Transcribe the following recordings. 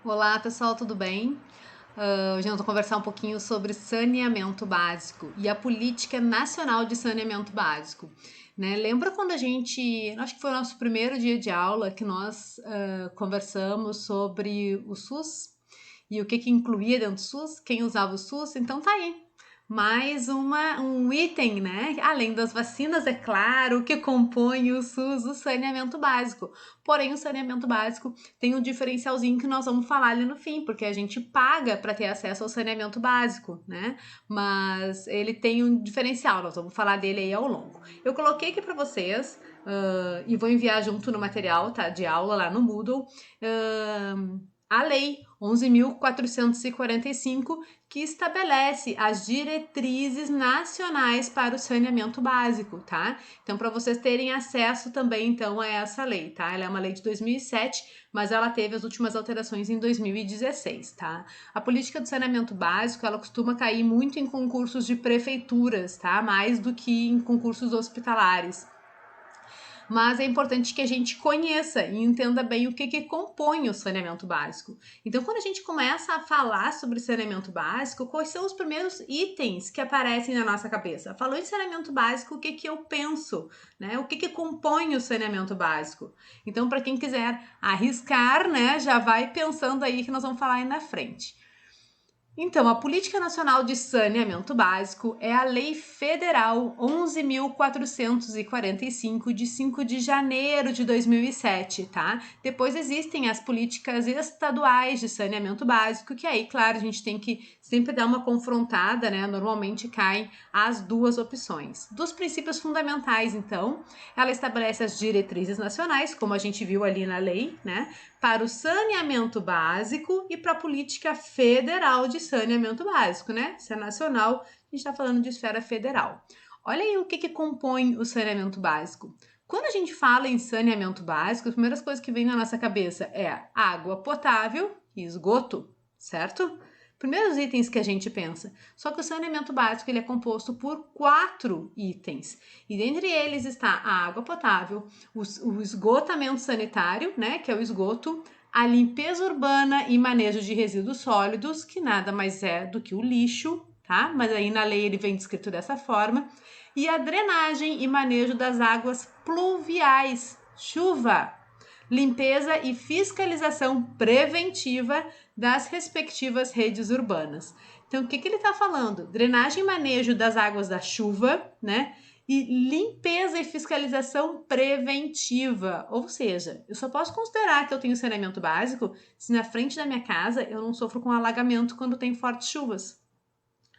Olá pessoal, tudo bem? Hoje nós vamos conversar um pouquinho sobre saneamento básico e a política nacional de saneamento básico. Né? Lembra quando acho que foi o nosso primeiro dia de aula que nós conversamos sobre o SUS e o que incluía dentro do SUS, quem usava o SUS? Então tá aí, mais um item, né? Além das vacinas, é claro, que compõe o SUS, o saneamento básico. Porém, o saneamento básico tem um diferencialzinho que nós vamos falar ali no fim, porque a gente paga para ter acesso ao saneamento básico, né? Mas ele tem um diferencial, nós vamos falar dele aí ao longo. Eu coloquei aqui para vocês e vou enviar junto no material, tá? De aula lá no Moodle. A Lei 11.445, que estabelece as diretrizes nacionais para o saneamento básico, tá? Então, para vocês terem acesso também, então, a essa lei, tá? Ela é uma lei de 2007, mas ela teve as últimas alterações em 2016, tá? A política do saneamento básico, ela costuma cair muito em concursos de prefeituras, tá? Mais do que em concursos hospitalares. Mas é importante que a gente conheça e entenda bem o que compõe o saneamento básico. Então, quando a gente começa a falar sobre saneamento básico, quais são os primeiros itens que aparecem na nossa cabeça? Falou em saneamento básico, o que eu penso? Né? O que compõe o saneamento básico? Então, para quem quiser arriscar, né, já vai pensando aí que nós vamos falar aí na frente. Então, a Política Nacional de Saneamento Básico é a Lei Federal 11.445, de 5 de janeiro de 2007, tá? Depois existem as políticas estaduais de saneamento básico, que aí, claro, a gente tem que sempre dar uma confrontada, né? Normalmente caem as duas opções. Dos princípios fundamentais, então, ela estabelece as diretrizes nacionais, como a gente viu ali na lei, né? Para o saneamento básico e para a política federal de saneamento básico, né? Se é nacional, a gente está falando de esfera federal. Olha aí o que compõe o saneamento básico. Quando a gente fala em saneamento básico, as primeiras coisas que vem na nossa cabeça é água potável e esgoto, certo? Primeiros itens que a gente pensa. Só que o saneamento básico ele é composto por 4 itens. E dentre eles está a água potável, o esgotamento sanitário, né, que é o esgoto, a limpeza urbana e manejo de resíduos sólidos, que nada mais é do que o lixo, tá? Mas aí na lei ele vem descrito dessa forma, e a drenagem e manejo das águas pluviais, chuva, limpeza e fiscalização preventiva das respectivas redes urbanas. Então, o que ele está falando? Drenagem e manejo das águas da chuva, né? E limpeza e fiscalização preventiva. Ou seja, eu só posso considerar que eu tenho saneamento básico se na frente da minha casa eu não sofro com alagamento quando tem fortes chuvas.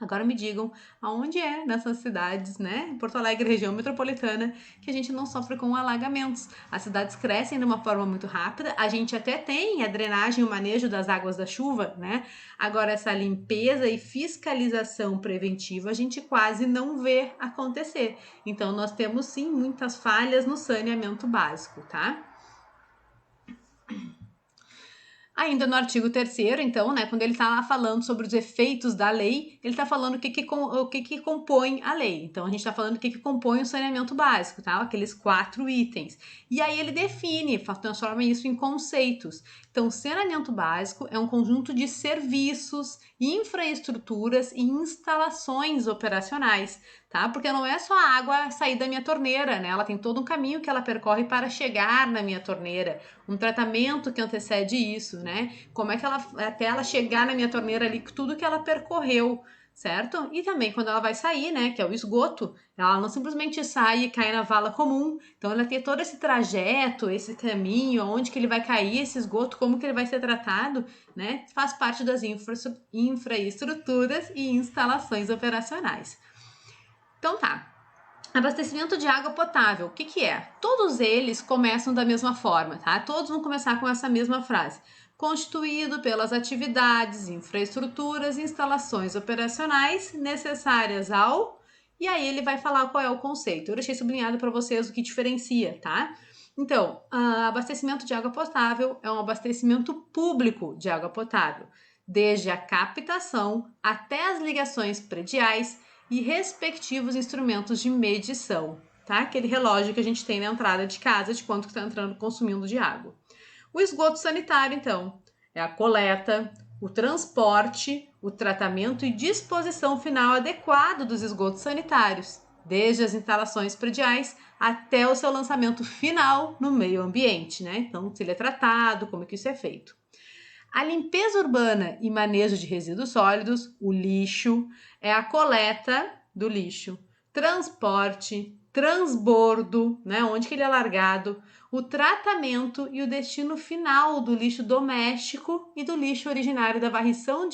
Agora me digam aonde é nessas cidades, né? Porto Alegre, região metropolitana, que a gente não sofre com alagamentos. As cidades crescem de uma forma muito rápida, a gente até tem a drenagem e o manejo das águas da chuva, né? Agora, essa limpeza e fiscalização preventiva a gente quase não vê acontecer. Então, nós temos sim muitas falhas no saneamento básico, tá? Ainda no artigo 3º, então, né, quando ele está lá falando sobre os efeitos da lei, ele está falando o que compõe a lei. Então, a gente está falando o que compõe o saneamento básico, tá? Aqueles 4 itens. E aí ele define, transforma isso em conceitos. Então, saneamento básico é um conjunto de serviços, infraestruturas e instalações operacionais, tá? Porque não é só a água sair da minha torneira, né? Ela tem todo um caminho que ela percorre para chegar na minha torneira, um tratamento que antecede isso, né? Como é que ela, até ela chegar na minha torneira ali, tudo que ela percorreu, certo? E também quando ela vai sair, né, que é o esgoto, ela não simplesmente sai e cai na vala comum, então ela tem todo esse trajeto, esse caminho, onde que ele vai cair esse esgoto, como que ele vai ser tratado, né, faz parte das infraestruturas e instalações operacionais. Então tá, abastecimento de água potável, o que é? Todos eles começam da mesma forma, tá? Todos vão começar com essa mesma frase. Constituído pelas atividades, infraestruturas e instalações operacionais necessárias ao... E aí ele vai falar qual é o conceito. Eu deixei sublinhado para vocês o que diferencia, tá? Então, abastecimento de água potável é um abastecimento público de água potável, desde a captação até as ligações prediais e respectivos instrumentos de medição, tá? Aquele relógio que a gente tem na entrada de casa de quanto que está entrando consumindo de água. O esgoto sanitário, então, É a coleta, o transporte, o tratamento e disposição final adequado dos esgotos sanitários, desde as instalações prediais até o seu lançamento final no meio ambiente, né? Então, se ele é tratado, como é que isso é feito. A limpeza urbana e manejo de resíduos sólidos, o lixo, é a coleta do lixo, transporte, transbordo, né, onde que ele é largado, o tratamento e o destino final do lixo doméstico e do lixo originário da varrição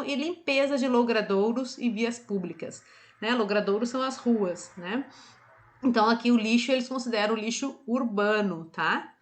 e limpeza de logradouros e vias públicas. Né? Logradouros são as ruas, né? Então aqui o lixo eles consideram o lixo urbano, tá?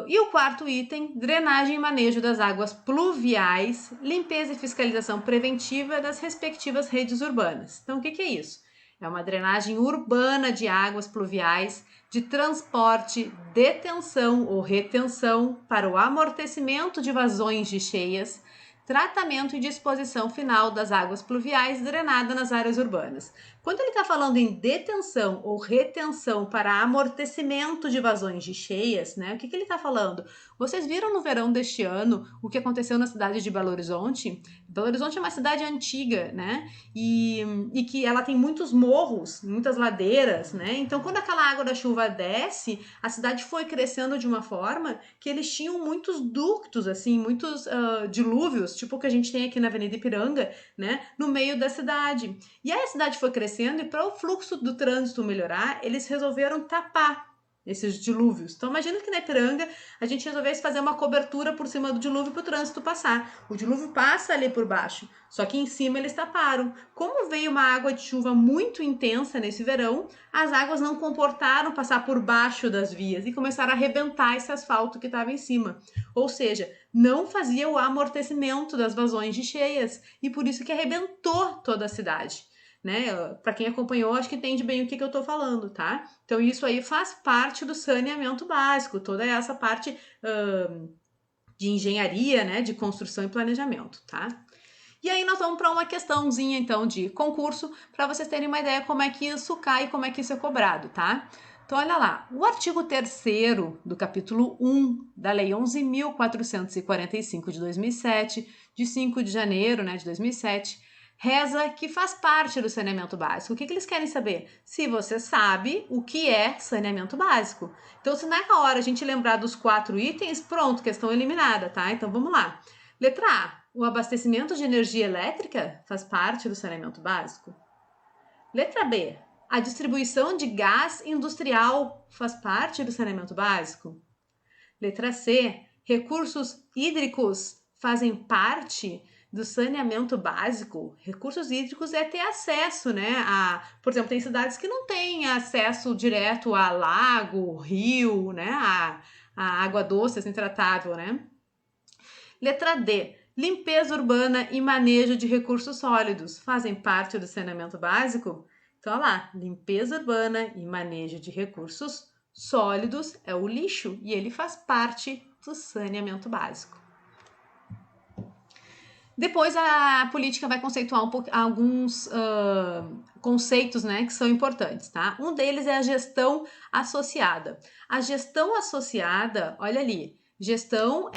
E o quarto item, drenagem e manejo das águas pluviais, limpeza e fiscalização preventiva das respectivas redes urbanas. Então, o que é isso? É uma drenagem urbana de águas pluviais, de transporte, detenção ou retenção para o amortecimento de vazões de cheias, tratamento e disposição final das águas pluviais drenadas nas áreas urbanas. Quando ele está falando em detenção ou retenção para amortecimento de vazões de cheias, né? O que ele está falando? Vocês viram no verão deste ano o que aconteceu na cidade de Belo Horizonte? Belo Horizonte é uma cidade antiga, né? E que ela tem muitos morros, muitas ladeiras, né? Então, quando aquela água da chuva desce, a cidade foi crescendo de uma forma que eles tinham muitos ductos, assim, muitos dilúvios, tipo o que a gente tem aqui na Avenida Ipiranga, né? No meio da cidade. E aí a cidade foi crescendo e para o fluxo do trânsito melhorar, eles resolveram tapar esses dilúvios. Então imagina que na Ipiranga a gente resolvesse fazer uma cobertura por cima do dilúvio para o trânsito passar. O dilúvio passa ali por baixo, só que em cima eles taparam. Como veio uma água de chuva muito intensa nesse verão, as águas não comportaram passar por baixo das vias e começaram a arrebentar esse asfalto que estava em cima. Ou seja, não fazia o amortecimento das vazões de cheias e por isso que arrebentou toda a cidade. Né? Para quem acompanhou, acho que entende bem o que eu estou falando, tá? Então, isso aí faz parte do saneamento básico, toda essa parte de engenharia, né? De construção e planejamento, tá? E aí nós vamos para uma questãozinha, então, de concurso, para vocês terem uma ideia como é que isso cai e como é que isso é cobrado, tá? Então, olha lá, o artigo 3º do capítulo 1 da Lei 11.445 de 2007, de 5 de janeiro, né, de 2007, reza que faz parte do saneamento básico. O que eles querem saber? Se você sabe o que é saneamento básico. Então, se na hora a gente lembrar dos 4 itens, pronto, questão eliminada, tá? Então, vamos lá. Letra A, o abastecimento de energia elétrica faz parte do saneamento básico. Letra B, a distribuição de gás industrial faz parte do saneamento básico. Letra C, recursos hídricos fazem parte do saneamento básico. Recursos hídricos é ter acesso, né? Por exemplo, tem cidades que não têm acesso direto a lago, rio, né? A água doce, assim, tratável, né? Letra D, limpeza urbana e manejo de recursos sólidos fazem parte do saneamento básico? Então, olha lá, limpeza urbana e manejo de recursos sólidos é o lixo e ele faz parte do saneamento básico. Depois a política vai conceituar alguns conceitos, né, que são importantes, tá? Um deles é a gestão associada. A gestão associada, olha ali, gestão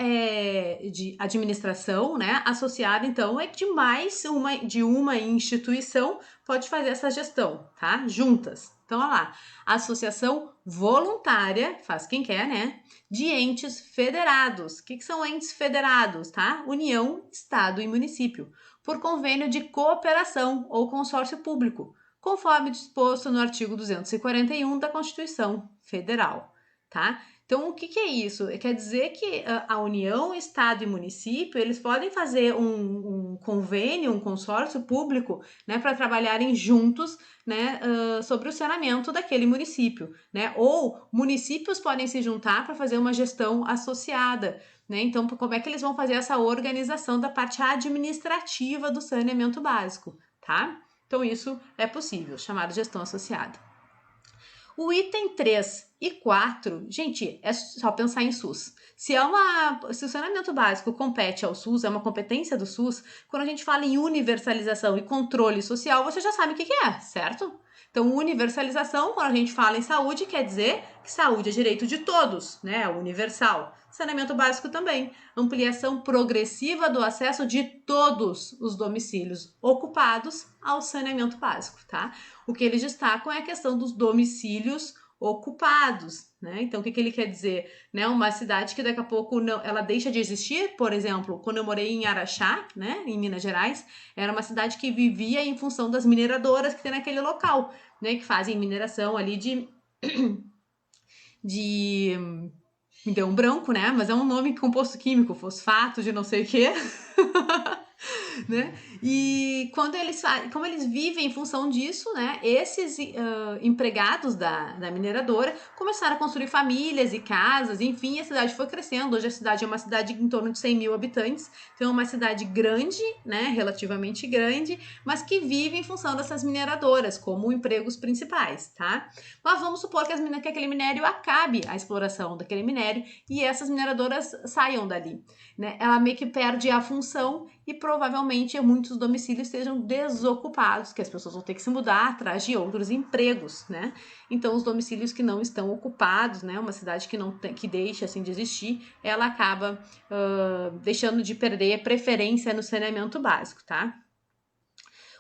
de administração, né? Associada, então, é que de uma instituição pode fazer essa gestão, tá? Juntas. Então, olha lá, associação voluntária, faz quem quer, né? De entes federados. O que são entes federados, tá? União, Estado e município, por convênio de cooperação ou consórcio público, conforme disposto no artigo 241 da Constituição Federal, tá? Então, o que é isso? Quer dizer que a União, Estado e município, eles podem fazer um convênio, um consórcio público, né, para trabalharem juntos, né, sobre o saneamento daquele município, né? Ou municípios podem se juntar para fazer uma gestão associada, né? Então, como é que eles vão fazer essa organização da parte administrativa do saneamento básico, tá? Então, isso é possível, chamado gestão associada. O item 3 e 4, gente, é só pensar em SUS. Se o saneamento básico compete ao SUS, é uma competência do SUS, quando a gente fala em universalização e controle social, você já sabe o que é, certo? Então, universalização, quando a gente fala em saúde, quer dizer que saúde é direito de todos, né? É universal. Saneamento básico também, ampliação progressiva do acesso de todos os domicílios ocupados ao saneamento básico, tá? O que eles destacam é a questão dos domicílios ocupados, né? Então, o que ele quer dizer? Né? Uma cidade que daqui a pouco não, ela deixa de existir, por exemplo, quando eu morei em Araxá, né, em Minas Gerais, era uma cidade que vivia em função das mineradoras que tem naquele local, né, que fazem mineração ali me deu um branco, né? Mas é um nome composto químico, fosfato de não sei o quê. Né? E como eles vivem em função disso, né? Esses empregados da mineradora começaram a construir famílias e casas, enfim, a cidade foi crescendo. Hoje a cidade é uma cidade em torno de 100 mil habitantes, então é uma cidade grande, né? Relativamente grande, mas que vive em função dessas mineradoras como empregos principais, tá? Mas vamos supor que aquele minério acabe a exploração daquele minério e essas mineradoras saiam dali, né? Ela meio que perde a função e provavelmente muitos domicílios estejam desocupados, que as pessoas vão ter que se mudar atrás de outros empregos, né? Então, os domicílios que não estão ocupados, né? Uma cidade que deixa assim de existir, ela acaba deixando de perder preferência no saneamento básico, tá?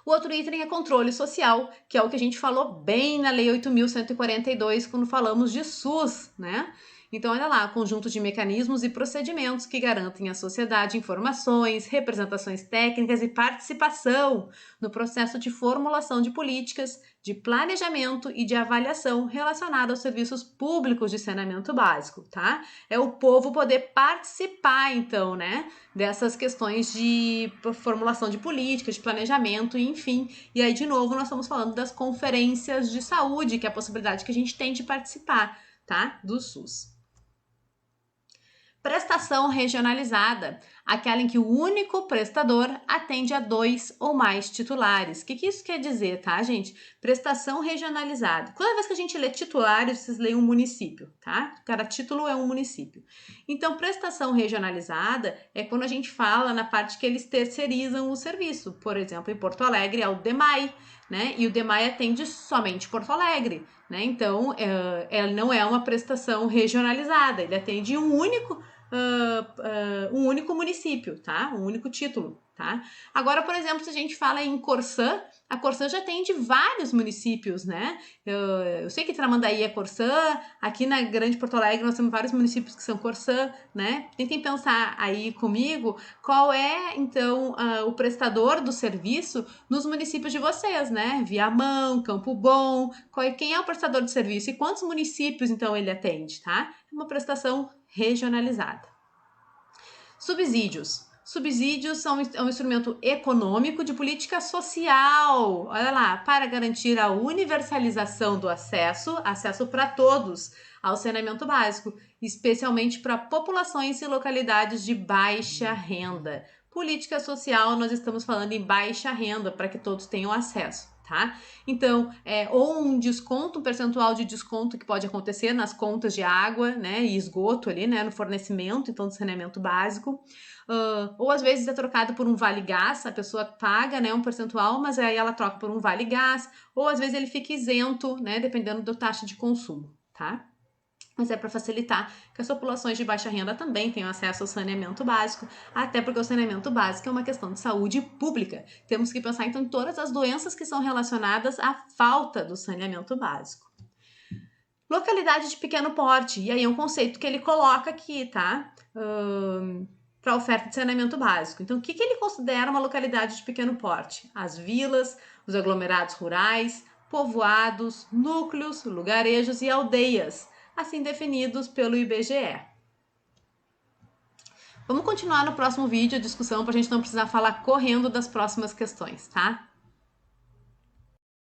O outro item é controle social, que é o que a gente falou bem na Lei 8.142 quando falamos de SUS, né? Então, olha lá, conjunto de mecanismos e procedimentos que garantem à sociedade informações, representações técnicas e participação no processo de formulação de políticas, de planejamento e de avaliação relacionada aos serviços públicos de saneamento básico, tá? É o povo poder participar, então, né, dessas questões de formulação de políticas, de planejamento, enfim. E aí, de novo, nós estamos falando das conferências de saúde, que é a possibilidade que a gente tem de participar, tá, do SUS. Prestação regionalizada, aquela em que o único prestador atende a 2 ou mais titulares. O que isso quer dizer, tá, gente? Prestação regionalizada. Toda vez que a gente lê titulares, vocês leem um município, tá? Cada título é um município. Então, prestação regionalizada é quando a gente fala na parte que eles terceirizam o serviço. Por exemplo, em Porto Alegre é o DEMAI, né? E o DEMAI atende somente Porto Alegre, né? Então, ela não é uma prestação regionalizada, ele atende um único município, tá? Um único título, tá? Agora, por exemplo, se a gente fala em Corsã, a Corsã já atende vários municípios, né? Eu sei que Tramandaí é Corsã, aqui na Grande Porto Alegre nós temos vários municípios que são Corsã, né? Tentem pensar aí comigo qual é, então, o prestador do serviço nos municípios de vocês, né? Viamão, Campo Bom, quem é o prestador de serviço e quantos municípios, então, ele atende, tá? É uma prestação regionalizada. Subsídios. Subsídios são um instrumento econômico de política social, olha lá, para garantir a universalização do acesso para todos ao saneamento básico, especialmente para populações e localidades de baixa renda. Política social, nós estamos falando em baixa renda, para que todos tenham acesso. Tá? Então, ou um desconto, um percentual de desconto que pode acontecer nas contas de água, né, e esgoto ali, né, no fornecimento, então, do saneamento básico, ou às vezes é trocado por um vale-gás, a pessoa paga, né, um percentual, mas aí ela troca por um vale-gás, ou às vezes ele fica isento, né, dependendo da taxa de consumo, tá? Mas é para facilitar que as populações de baixa renda também tenham acesso ao saneamento básico, até porque o saneamento básico é uma questão de saúde pública. Temos que pensar, então, em todas as doenças que são relacionadas à falta do saneamento básico. Localidade de pequeno porte, e aí é um conceito que ele coloca aqui, tá? Para oferta de saneamento básico. Então, o que ele considera uma localidade de pequeno porte? As vilas, os aglomerados rurais, povoados, núcleos, lugarejos e aldeias, assim definidos pelo IBGE. Vamos continuar no próximo vídeo a discussão para a gente não precisar falar correndo das próximas questões, tá?